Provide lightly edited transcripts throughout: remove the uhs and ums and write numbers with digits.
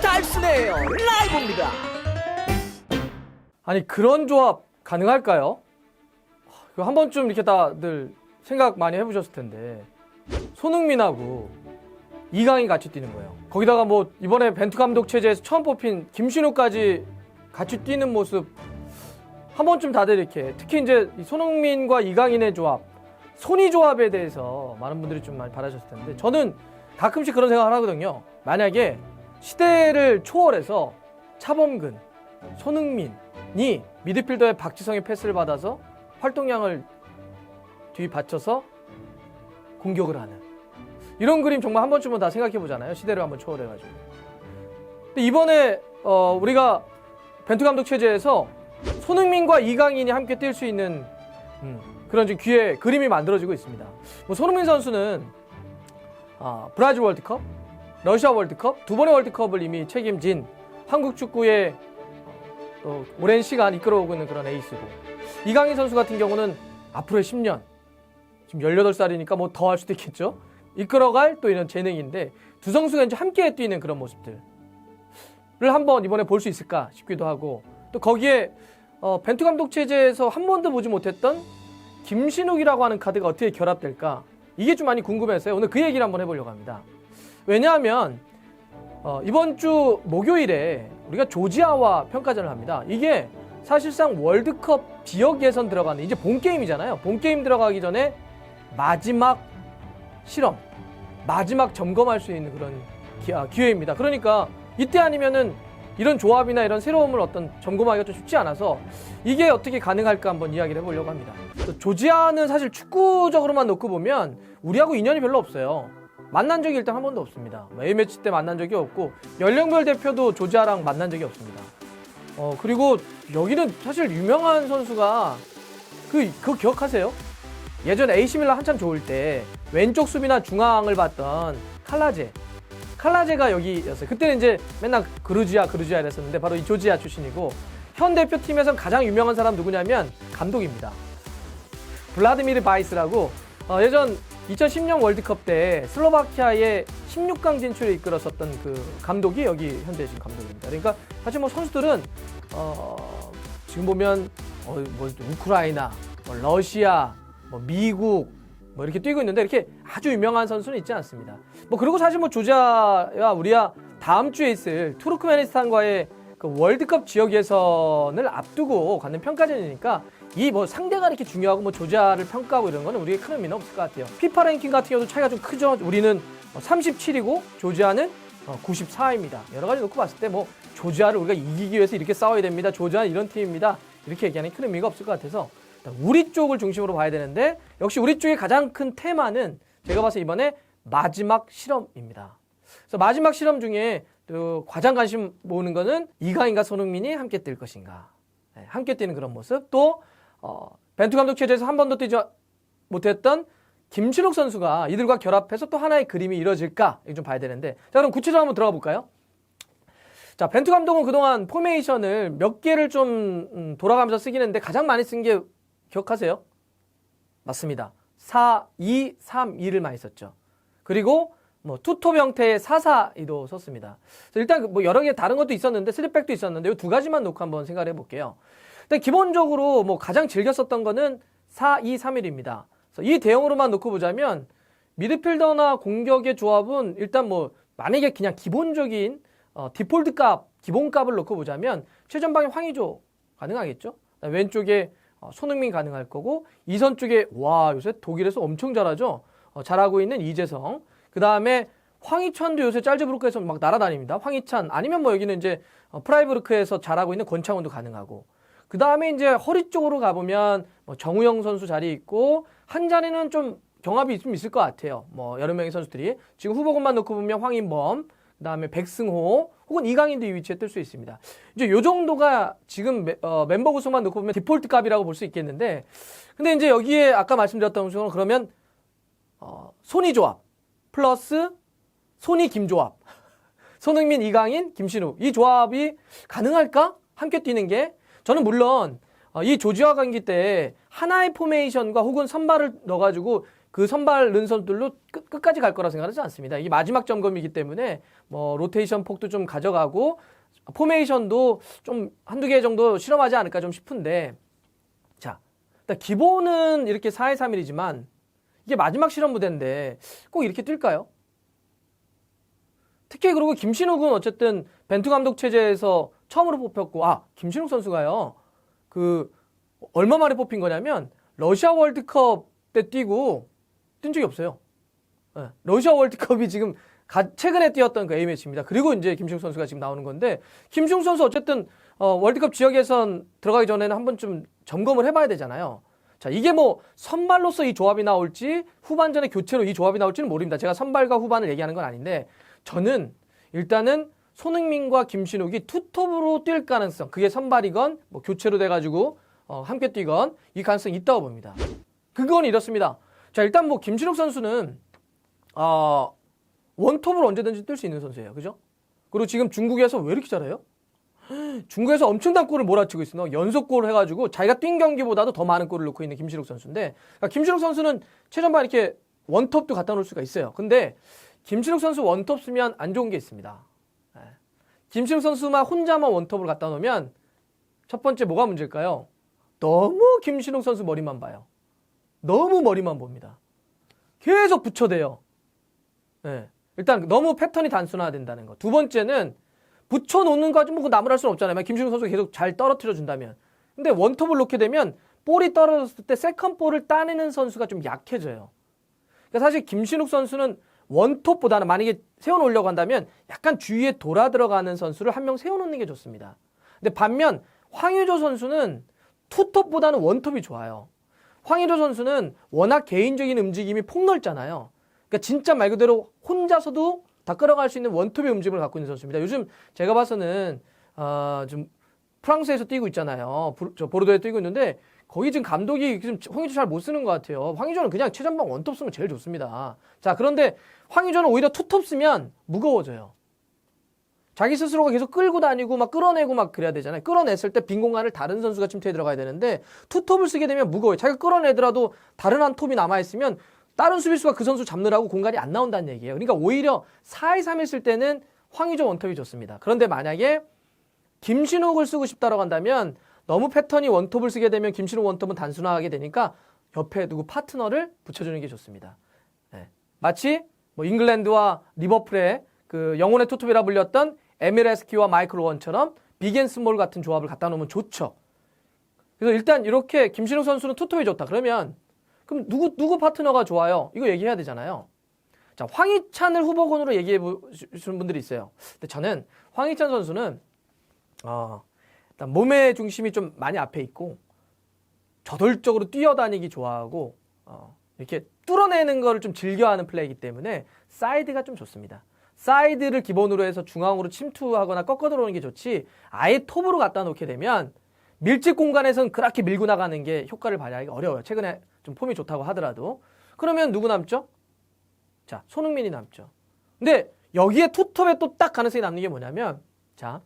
달순해요 라이브입니다. 아니 그런 조합 가능할까요? 이거 한 번쯤 이렇게 다들 생각 많이 해보셨을 텐데 손흥민하고 이강인 같이 뛰는 거예요. 거기다가 뭐 이번에 벤투 감독 체제에서 처음 뽑힌 김신우까지 같이 뛰는 모습 한 번쯤 다들 이렇게 특히 이제 이 손흥민과 이강인의 조합 손이 조합에 대해서 많은 분들이 좀 많이 바라셨을 텐데 저는 가끔씩 그런 생각을 하거든요. 만약에 시대를 초월해서 차범근, 손흥민이 미드필더의 박지성의 패스를 받아서 활동량을 뒤받쳐서 공격을 하는 이런 그림 정말 한 번쯤은 다 생각해 보잖아요. 시대를 한번 초월해가지고. 근데 이번에 우리가 벤투 감독 체제에서 손흥민과 이강인이 함께 뛸 수 있는 그런 지금 기회 그림이 만들어지고 있습니다. 뭐 손흥민 선수는 브라질 월드컵, 러시아 월드컵 두 번의 월드컵을 이미 책임진 한국 축구의 오랜 시간 이끌어오고 있는 그런 에이스고 이강인 선수 같은 경우는 앞으로의 10년 지금 18살이니까 뭐 더 할 수도 있겠죠. 이끌어갈 또 이런 재능인데 두 선수가 이제 함께 뛰는 그런 모습들을 한번 이번에 볼 수 있을까 싶기도 하고 또 거기에 벤투 감독 체제에서 한 번도 보지 못했던 김신욱이라고 하는 카드가 어떻게 결합될까 이게 좀 많이 궁금해서요. 오늘 그 얘기를 한번 해보려고 합니다. 왜냐하면 이번 주 목요일에 우리가 조지아와 평가전을 합니다. 이게 사실상 월드컵 지역 예선 들어가는 이제 본 게임이잖아요. 본 게임 들어가기 전에 마지막 실험, 마지막 점검할 수 있는 그런 기회입니다. 그러니까 이때 아니면은 이런 조합이나 이런 새로움을 어떤 점검하기가 좀 쉽지 않아서 이게 어떻게 가능할까 한번 이야기를 해보려고 합니다. 조지아는 사실 축구적으로만 놓고 보면 우리하고 인연이 별로 없어요. 만난 적이 일단 한 번도 없습니다. A매치 때 만난 적이 없고 연령별 대표도 조지아랑 만난 적이 없습니다. 그리고 여기는 사실 유명한 선수가 그거 기억하세요? 예전에 AC 밀란 한참 좋을 때 왼쪽 수비나 중앙을 봤던 칼라제가 여기였어요. 그때는 이제 맨날 그루지아 이랬었는데 바로 이 조지아 출신이고 현 대표팀에선 가장 유명한 사람 누구냐면 감독입니다. 블라디미르 바이스라고 예전 2010년 월드컵 때 슬로바키아의 16강 진출에 이끌었었던 그 감독이 여기 현재 지금 감독입니다. 그러니까 사실 뭐 선수들은 지금 보면 뭐 우크라이나, 뭐 러시아, 뭐 미국 뭐 이렇게 뛰고 있는데 이렇게 아주 유명한 선수는 있지 않습니다. 뭐 그리고 사실 뭐 조지아와 우리가 다음 주에 있을 투르크메니스탄과의 그 월드컵 지역 예선을 앞두고 갖는 평가전이니까 이 뭐 상대가 이렇게 중요하고 뭐 조지아를 평가하고 이런 거는 우리에게 큰 의미는 없을 것 같아요. 피파 랭킹 같은 경우도 차이가 좀 크죠. 우리는 37이고 조지아는 94입니다. 여러 가지 놓고 봤을 때 뭐 조지아를 우리가 이기기 위해서 이렇게 싸워야 됩니다. 조지아는 이런 팀입니다. 이렇게 얘기하는 큰 의미가 없을 것 같아서 우리 쪽을 중심으로 봐야 되는데 역시 우리 쪽의 가장 큰 테마는 제가 봐서 이번에 마지막 실험입니다. 그래서 마지막 실험 중에 또 가장 관심 모으는 거는 이강인과 손흥민이 함께 뛸 것인가. 함께 뛰는 그런 모습. 또 벤투 감독 체제에서 한 번도 뛰지 못했던 김신욱 선수가 이들과 결합해서 또 하나의 그림이 이루어질까 이거 좀 봐야 되는데 자 그럼 구체적으로 한번 들어가 볼까요? 자 벤투 감독은 그동안 포메이션을 몇 개를 좀 돌아가면서 쓰긴 했는데 가장 많이 쓴 게 기억하세요? 맞습니다. 4-2-3-2를 많이 썼죠. 그리고 뭐 투톱 형태의 4-4-2도 썼습니다. 일단 뭐 여러 개 다른 것도 있었는데 슬립백도 있었는데 이 두 가지만 놓고 한번 생각을 해볼게요. 일단 기본적으로 뭐 가장 즐겨 썼던 거는 4-2-3-1입니다. 이 대형으로만 놓고 보자면 미드필더나 공격의 조합은 일단 뭐 만약에 그냥 기본적인 디폴트 값, 기본값을 놓고 보자면 최전방에 황의조 가능하겠죠? 왼쪽에 손흥민 가능할 거고 이선 쪽에 와 요새 독일에서 엄청 잘하죠? 잘하고 있는 이재성 그 다음에 황희찬도 요새 짤즈부르크에서 막 날아다닙니다. 황희찬 아니면 뭐 여기는 이제 프라이부르크에서 잘하고 있는 권창훈도 가능하고 그 다음에 이제 허리 쪽으로 가보면 뭐 정우영 선수 자리 있고 한 자리는 좀 경합이 좀 있을 것 같아요. 뭐 여러 명의 선수들이 지금 후보군만 놓고 보면 황인범 그 다음에 백승호 혹은 이강인도 이 위치에 뜰 수 있습니다. 이제 요 정도가 지금 멤버 구성만 놓고 보면 디폴트 값이라고 볼 수 있겠는데 근데 이제 여기에 아까 말씀드렸던 것처럼 그러면 손이 조합 플러스 손이 김조합 손흥민, 이강인, 김신욱 이 조합이 가능할까? 함께 뛰는 게 저는 물론 이 조지아 경기 때 하나의 포메이션과 혹은 선발을 넣어가지고 그 선발 는 선수들로 끝까지 갈 거라 생각하지 않습니다. 이게 마지막 점검이기 때문에 뭐 로테이션 폭도 좀 가져가고 포메이션도 좀 한두 개 정도 실험하지 않을까 좀 싶은데, 자, 일단 기본은 이렇게 4-2-3-1이지만 이게 마지막 실험 무대인데 꼭 이렇게 뛸까요? 특히 그리고 김신욱은 어쨌든 벤투 감독 체제에서 처음으로 뽑혔고, 김신욱 선수가요, 얼마 만에 뽑힌 거냐면 러시아 월드컵 때 뛰고 뛴 적이 없어요. 네, 러시아 월드컵이 지금 최근에 뛰었던 그 A매치입니다. 그리고 이제 김신욱 선수가 지금 나오는 건데, 김신욱 선수 어쨌든 월드컵 지역 예선 들어가기 전에는 한 번쯤 점검을 해봐야 되잖아요. 자, 이게 뭐 선발로서 이 조합이 나올지 후반전에 교체로 이 조합이 나올지는 모릅니다. 제가 선발과 후반을 얘기하는 건 아닌데, 저는 일단은 손흥민과 김신욱이 투톱으로 뛸 가능성, 그게 선발이건 뭐 교체로 돼가지고 함께 뛰건 이 가능성이 있다고 봅니다. 그건 이렇습니다. 자, 일단 뭐 김신욱 선수는 원톱으로 언제든지 뛸 수 있는 선수예요. 그죠? 그리고 지금 중국에서 왜 이렇게 잘해요? 중국에서 엄청난 골을 몰아치고 있어. 연속골을 해가지고 자기가 뛴 경기보다도 더 많은 골을 넣고 있는 김신욱 선수인데, 그러니까 김신욱 선수는 최전방 이렇게 원톱도 갖다 놓을 수가 있어요. 근데 김신욱 선수 원톱 쓰면 안 좋은 게 있습니다. 김신욱 선수만 혼자만 원톱을 갖다 놓으면 첫 번째 뭐가 문제일까요? 너무 김신욱 선수 머리만 봐요. 너무 머리만 봅니다. 계속 붙여대요. 네. 일단 너무 패턴이 단순화된다는 거. 두 번째는 붙여놓는 거 가지고 뭐 나무랄 수는 없잖아요. 김신욱 선수가 계속 잘 떨어뜨려 준다면. 근데 원톱을 놓게 되면 볼이 떨어졌을 때 세컨 볼을 따내는 선수가 좀 약해져요. 그러니까 사실 김신욱 선수는 원톱보다는 만약에 세워놓으려고 한다면 약간 주위에 돌아 들어가는 선수를 한 명 세워놓는 게 좋습니다. 근데 반면 황의조 선수는 투톱보다는 원톱이 좋아요. 황의조 선수는 워낙 개인적인 움직임이 폭넓잖아요. 그러니까 진짜 말 그대로 혼자서도 다 끌어갈 수 있는 원톱의 움직임을 갖고 있는 선수입니다. 요즘 제가 봐서는 좀 프랑스에서 뛰고 있잖아요. 보르도에 뛰고 있는데 거기 지금 감독이 지금 황의조 잘 못 쓰는 것 같아요. 황의조는 그냥 최전방 원톱 쓰면 제일 좋습니다. 자, 그런데 황의조는 오히려 투톱 쓰면 무거워져요. 자기 스스로가 계속 끌고 다니고 막 끌어내고 막 그래야 되잖아요. 끌어냈을 때 빈 공간을 다른 선수가 침투해 들어가야 되는데 투톱을 쓰게 되면 무거워요. 자기가 끌어내더라도 다른 한 톱이 남아있으면 다른 수비수가 그 선수 잡느라고 공간이 안 나온다는 얘기예요. 그러니까 오히려 4-2-3-1 쓸 때는 황의조 원톱이 좋습니다. 그런데 만약에 김신욱을 쓰고 싶다라고 한다면 너무 패턴이 원톱을 쓰게 되면 김신욱 원톱은 단순화하게 되니까 옆에 누구 파트너를 붙여주는 게 좋습니다. 네. 마치 뭐 잉글랜드와 리버풀의 그 영혼의 투톱이라 불렸던 에밀 에스키와 마이클 오원처럼 빅앤스몰 같은 조합을 갖다 놓으면 좋죠. 그래서 일단 이렇게 김신욱 선수는 투톱이 좋다. 그러면 그럼 누구 파트너가 좋아요? 이거 얘기해야 되잖아요. 자, 황희찬을 후보군으로 얘기해 보시는 분들이 있어요. 근데 저는 황희찬 선수는 일단 몸의 중심이 좀 많이 앞에 있고 저돌적으로 뛰어다니기 좋아하고 이렇게 뚫어내는 거를 좀 즐겨하는 플레이이기 때문에 사이드가 좀 좋습니다. 사이드를 기본으로 해서 중앙으로 침투하거나 꺾어 들어오는 게 좋지, 아예 톱으로 갖다 놓게 되면 밀집 공간에선 그렇게 밀고 나가는 게 효과를 발휘하기가 어려워요. 최근에 좀 폼이 좋다고 하더라도. 그러면 누구 남죠? 자, 손흥민이 남죠. 근데 여기에 투톱에 또 딱 가능성이 남는 게 뭐냐면, 자,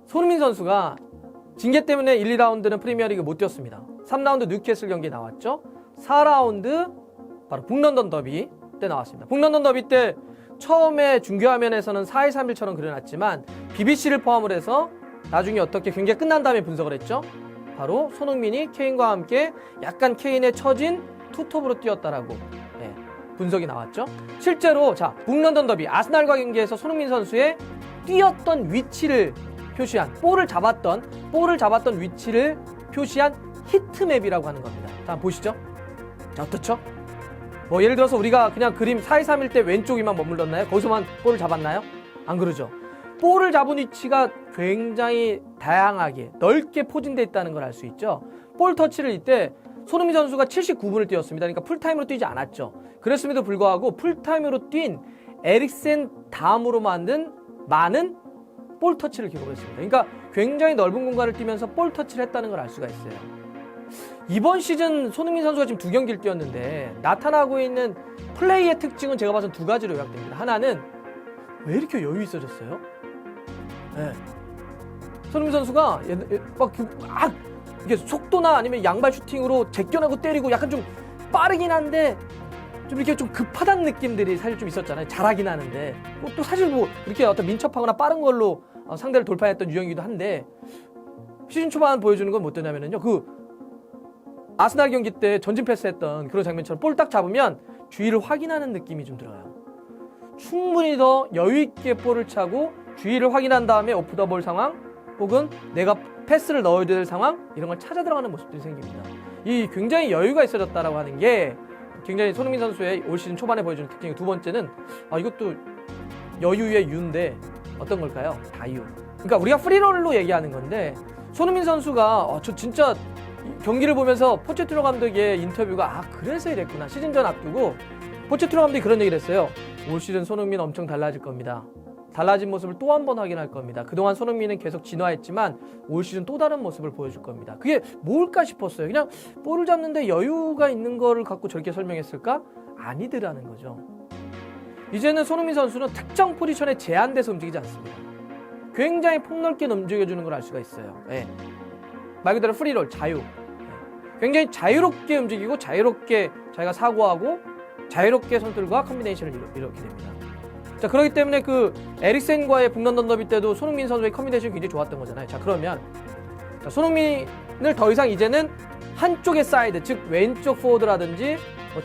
손흥민 선수가 징계 때문에 1, 2라운드는 프리미어리그 못 뛰었습니다. 3라운드 뉴캐슬 경기에 나왔죠. 4라운드 바로 북런던 더비 때 나왔습니다. 북런던 더비 때 처음에 중계화면에서는 4-2-3-1처럼 그려놨지만 BBC를 포함을 해서 나중에 어떻게 경기가 끝난 다음에 분석을 했죠. 바로 손흥민이 케인과 함께 약간 케인에 처진 투톱으로 뛰었다라고 분석이 나왔죠. 실제로 자, 북런던 더비 아스날과 경기에서 손흥민 선수의 뛰었던 위치를 표시한 볼을 잡았던 위치를 표시한 히트맵이라고 하는 겁니다. 자, 한번 보시죠. 자, 어떻죠? 뭐 예를 들어서 우리가 그냥 그림 4-2-3-1 때 왼쪽이만 머물렀나요? 거기서만 볼을 잡았나요? 안 그러죠. 볼을 잡은 위치가 굉장히 다양하게 넓게 포진되어 있다는 걸 알 수 있죠. 볼 터치를 이때 손흥민 선수가 79분을 뛰었습니다. 그러니까 풀타임으로 뛰지 않았죠. 그랬음에도 불구하고 풀타임으로 뛴 에릭센 다음으로 만든 많은 볼 터치를 기록했습니다. 그러니까 굉장히 넓은 공간을 뛰면서 볼 터치를 했다는 걸 알 수가 있어요. 이번 시즌 손흥민 선수가 지금 2경기를 뛰었는데 나타나고 있는 플레이의 특징은 제가 봐서는 두 가지로 요약됩니다. 하나는 왜 이렇게 여유 있어졌어요? 네. 손흥민 선수가 막 이게 속도나 아니면 양발 슈팅으로 제껴내고 때리고 약간 좀 빠르긴 한데 좀 이렇게 좀 급하다는 느낌들이 사실 좀 있었잖아요. 잘하긴 하는데 또 사실 뭐 이렇게 어떤 민첩하거나 빠른 걸로 상대를 돌파했던 유형이기도 한데 시즌 초반 보여주는 건 뭐 어떠냐면요. 그 아스날 경기 때 전진 패스했던 그런 장면처럼 볼 딱 잡으면 주위를 확인하는 느낌이 좀 들어요. 충분히 더 여유 있게 볼을 차고 주위를 확인한 다음에 오프 더 볼 상황 혹은 내가 패스를 넣어야 될 상황 이런 걸 찾아 들어가는 모습들이 생깁니다. 이 굉장히 여유가 있어졌다라고 하는 게 굉장히 손흥민 선수의 올 시즌 초반에 보여주는 특징이 두 번째는 이것도 여유의 유인데 어떤 걸까요? 자유. 그러니까 우리가 프리롤로 얘기하는 건데 손흥민 선수가 저 진짜 경기를 보면서 포체티노 감독의 인터뷰가 그래서 이랬구나. 시즌전 앞두고 포체티노 감독이 그런 얘기를 했어요. 올 시즌 손흥민 엄청 달라질 겁니다. 달라진 모습을 또 한 번 확인할 겁니다. 그동안 손흥민은 계속 진화했지만 올 시즌 또 다른 모습을 보여줄 겁니다. 그게 뭘까 싶었어요. 그냥 볼을 잡는데 여유가 있는 거를 갖고 저렇게 설명했을까? 아니더라는 거죠. 이제는 손흥민 선수는 특정 포지션에 제한돼서 움직이지 않습니다. 굉장히 폭넓게 움직여주는 걸 알 수가 있어요. 네. 말 그대로 프리롤, 자유. 굉장히 자유롭게 움직이고 자유롭게 자기가 사고하고 자유롭게 선수들과 컨비네이션을 이렇게 됩니다. 자, 그렇기 때문에 그 에릭센과의 북런던 더비 때도 손흥민 선수의 컨비네이션이 굉장히 좋았던 거잖아요. 자, 그러면 손흥민을 더 이상 이제는 한쪽의 사이드, 즉 왼쪽 포워드라든지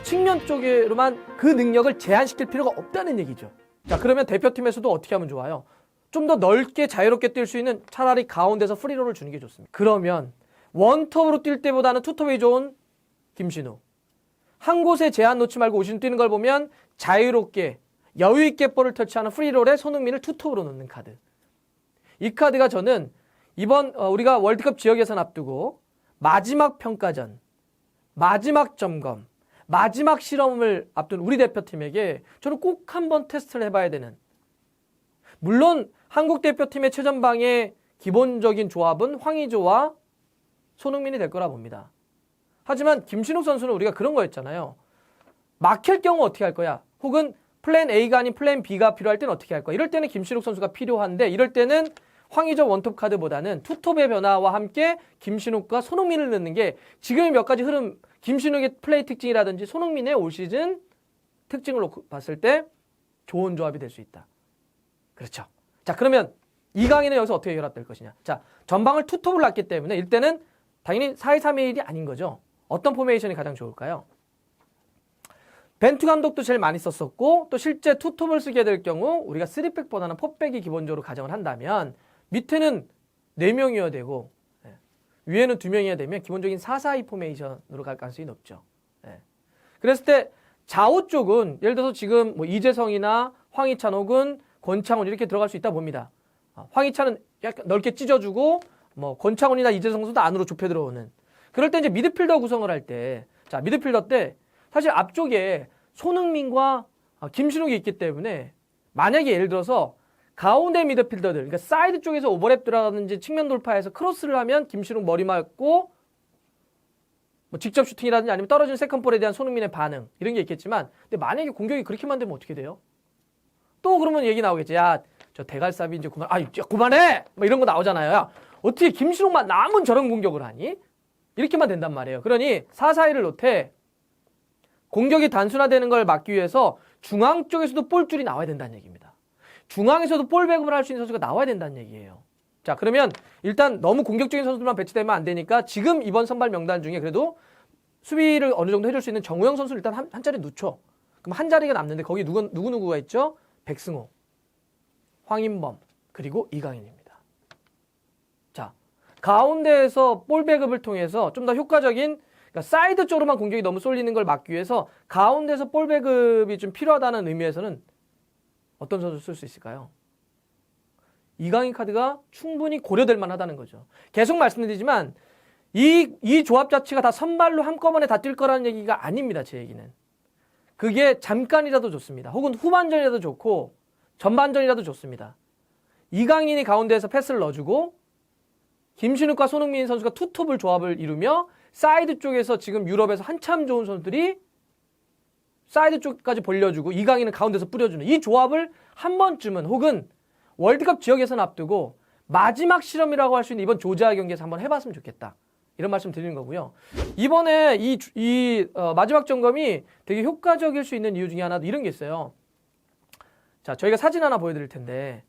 측면 쪽으로만 그 능력을 제한시킬 필요가 없다는 얘기죠. 자, 그러면 대표팀에서도 어떻게 하면 좋아요? 좀 더 넓게 자유롭게 뛸 수 있는 차라리 가운데서 프리롤을 주는 게 좋습니다. 그러면 원톱으로 뛸 때보다는 투톱이 좋은 김신우. 한 곳에 제한 놓지 말고 오신 뛰는 걸 보면 자유롭게 여유있게 볼을 터치하는 프리롤에 손흥민을 투톱으로 놓는 카드. 이 카드가 저는 이번 우리가 월드컵 지역 예선 앞두고 마지막 평가전, 마지막 점검, 마지막 실험을 앞둔 우리 대표팀에게 저는 꼭 한번 테스트를 해봐야 되는, 물론 한국 대표팀의 최전방의 기본적인 조합은 황의조와 손흥민이 될 거라 봅니다. 하지만 김신욱 선수는 우리가 그런 거였잖아요. 막힐 경우 어떻게 할 거야? 혹은 플랜 A가 아닌 플랜 B가 필요할 때는 어떻게 할 거야? 이럴 때는 김신욱 선수가 필요한데 이럴 때는 황의조 원톱 카드보다는 투톱의 변화와 함께 김신욱과 손흥민을 넣는 게 지금의 몇 가지 흐름, 김신욱의 플레이 특징이라든지 손흥민의 올 시즌 특징을 놓고 봤을 때 좋은 조합이 될 수 있다. 그렇죠. 자, 그러면 이강인은 여기서 어떻게 결합될 것이냐. 자, 전방을 투톱을 놨기 때문에 이때는 당연히 4-2-3-1이 아닌 거죠. 어떤 포메이션이 가장 좋을까요? 벤투 감독도 제일 많이 썼었고 또 실제 투톱을 쓰게 될 경우 우리가 3백보다는 4백이 기본적으로 가정을 한다면 밑에는 4명이어야 되고 위에는 2명이어야 되면 기본적인 4-4-2 포메이션으로 갈 가능성이 높죠. 그랬을 때 좌우 쪽은 예를 들어서 지금 뭐 이재성이나 황희찬 혹은 권창훈 이렇게 들어갈 수 있다 봅니다. 황희찬은 약간 넓게 찢어주고 뭐 권창훈이나 이재성 선수도 안으로 좁혀 들어오는. 그럴 때 이제 미드필더 구성을 할 때, 자, 미드필더 때 사실 앞쪽에 손흥민과 김신욱이 있기 때문에 만약에 예를 들어서 가운데 미드필더들, 그러니까 사이드 쪽에서 오버랩 들어가든지 측면 돌파해서 크로스를 하면 김신욱 머리 맞고 뭐 직접 슈팅이라든지 아니면 떨어진 세컨볼에 대한 손흥민의 반응 이런 게 있겠지만, 근데 만약에 공격이 그렇게 만들면 어떻게 돼요? 또 그러면 얘기 나오겠지. 야, 저 대갈삽이 이제 그만해! 뭐 이런 거 나오잖아요. 야, 어떻게 김신욱만 남은 저런 공격을 하니? 이렇게만 된단 말이에요. 그러니 4-4-2를 놓되 공격이 단순화되는 걸 막기 위해서 중앙 쪽에서도 볼줄이 나와야 된다는 얘기입니다. 중앙에서도 볼 배급을 할 수 있는 선수가 나와야 된다는 얘기예요. 자, 그러면 일단 너무 공격적인 선수들만 배치되면 안 되니까 지금 이번 선발 명단 중에 그래도 수비를 어느 정도 해줄 수 있는 정우영 선수를 일단 한 자리 놓죠. 그럼 한 자리가 남는데 거기 누구누구가 있죠? 백승호, 황인범, 그리고 이강인입니다. 자, 가운데에서 볼 배급을 통해서 좀 더 효과적인, 그러니까 사이드 쪽으로만 공격이 너무 쏠리는 걸 막기 위해서 가운데서 볼 배급이 좀 필요하다는 의미에서는 어떤 선수를 쓸 수 있을까요? 이강인 카드가 충분히 고려될 만하다는 거죠. 계속 말씀드리지만 이 조합 자체가 다 선발로 한꺼번에 다 뛸 거라는 얘기가 아닙니다. 제 얘기는. 그게 잠깐이라도 좋습니다. 혹은 후반전이라도 좋고 전반전이라도 좋습니다. 이강인이 가운데에서 패스를 넣어주고 김신욱과 손흥민 선수가 투톱을 조합을 이루며 사이드 쪽에서 지금 유럽에서 한참 좋은 선수들이 사이드 쪽까지 벌려주고 이강인은 가운데서 뿌려주는 이 조합을 한 번쯤은, 혹은 월드컵 지역 예선 앞두고 마지막 실험이라고 할 수 있는 이번 조지아 경기에서 한번 해봤으면 좋겠다. 이런 말씀 드리는 거고요. 이번에 마지막 점검이 되게 효과적일 수 있는 이유 중에 하나도 이런 게 있어요. 자, 저희가 사진 하나 보여드릴 텐데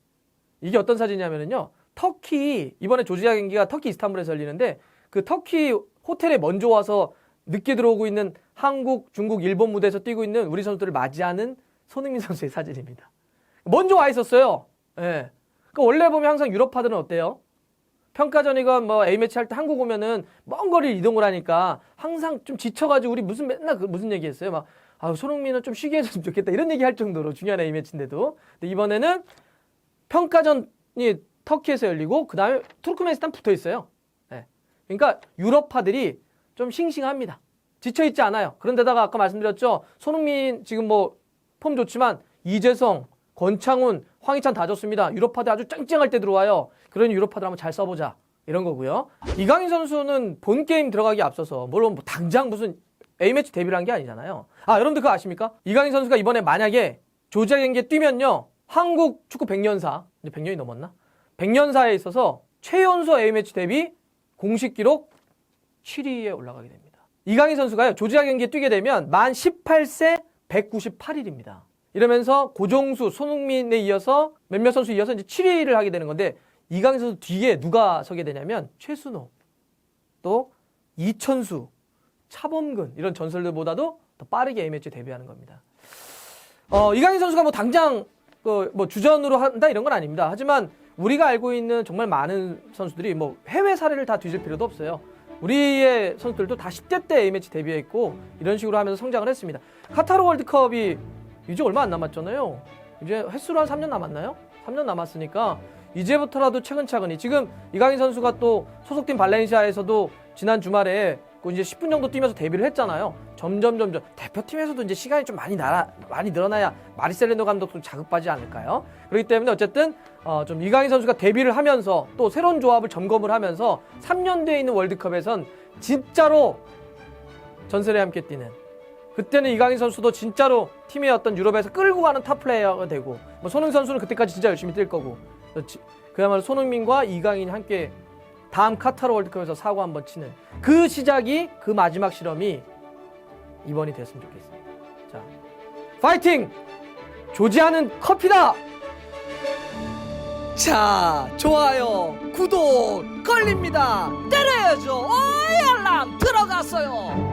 이게 어떤 사진이냐면요. 터키, 이번에 조지아 경기가 터키 이스탄불에서 열리는데 그 터키 호텔에 먼저 와서 늦게 들어오고 있는 한국, 중국, 일본 무대에서 뛰고 있는 우리 선수들을 맞이하는 손흥민 선수의 사진입니다. 먼저 와 있었어요. 예. 그 원래 보면 항상 유럽파들은 어때요? 평가전이건 뭐 A매치 할 때 한국 오면은 먼 거리를 이동을 하니까 항상 좀 지쳐가지고 우리 맨날 무슨 얘기 했어요? 막, 손흥민은 좀 쉬게 해줬으면 좋겠다. 이런 얘기 할 정도로 중요한 A매치인데도. 근데 이번에는 평가전이 터키에서 열리고 그 다음에 투르크메니스탄 붙어 있어요. 네. 그러니까 유럽파들이 좀 싱싱합니다. 지쳐있지 않아요. 그런데다가 아까 말씀드렸죠. 손흥민 지금 뭐 폼 좋지만 이재성, 권창훈, 황희찬 다 좋습니다. 유럽파들 아주 짱짱할 때 들어와요. 그러니 유럽파들 한번 잘 써보자. 이런 거고요. 이강인 선수는 본 게임 들어가기 앞서서 물론 뭐 당장 무슨 A매치 데뷔를 한 게 아니잖아요. 여러분들 그거 아십니까? 이강인 선수가 이번에 만약에 조지아 경기에 뛰면요. 한국 축구 100년사, 이제 100년이 넘었나? 100년사에 있어서 최연소 A매치 데뷔 공식 기록 7위에 올라가게 됩니다. 이강인 선수가요. 조지아 경기에 뛰게 되면 만 18세 198일입니다. 이러면서 고종수, 손흥민에 이어서 몇몇 선수 이어서 이제 7위를 하게 되는 건데 이강인 선수 뒤에 누가 서게 되냐면 최순호, 또 이천수, 차범근 이런 전설들보다도 더 빠르게 A매치 데뷔하는 겁니다. 이강인 선수가 뭐 당장 뭐 주전으로 한다 이런 건 아닙니다. 하지만 우리가 알고 있는 정말 많은 선수들이 뭐 해외 사례를 다 뒤질 필요도 없어요. 우리의 선수들도 다 10대 때 A매치 데뷔했고 이런 식으로 하면서 성장을 했습니다. 카타르 월드컵이 이제 얼마 안 남았잖아요. 이제 횟수로 한 3년 남았나요? 3년 남았으니까 이제부터라도 차근차근히 지금 이강인 선수가 또 소속팀 발렌시아에서도 지난 주말에 이제 10분 정도 뛰면서 데뷔를 했잖아요. 점점 대표팀에서도 이제 시간이 좀 많이 늘어나야 마리셀레노 감독도 자극받지 않을까요? 그렇기 때문에 어쨌든 좀 이강인 선수가 데뷔를 하면서 또 새로운 조합을 점검을 하면서 3년 뒤에 있는 월드컵에선 진짜로 전설에 함께 뛰는, 그때는 이강인 선수도 진짜로 팀의 어떤 유럽에서 끌고 가는 탑 플레이어가 되고, 뭐 손흥민 선수는 그때까지 진짜 열심히 뛸 거고, 그야말로 손흥민과 이강인이 함께 다음 카타르 월드컵에서 사고 한번 치는 그 시작이, 그 마지막 실험이 이번이 됐으면 좋겠습니다. 자, 파이팅! 조지아는 커피다! 자, 좋아요, 구독 걸립니다. 때려야죠. 알람 들어갔어요.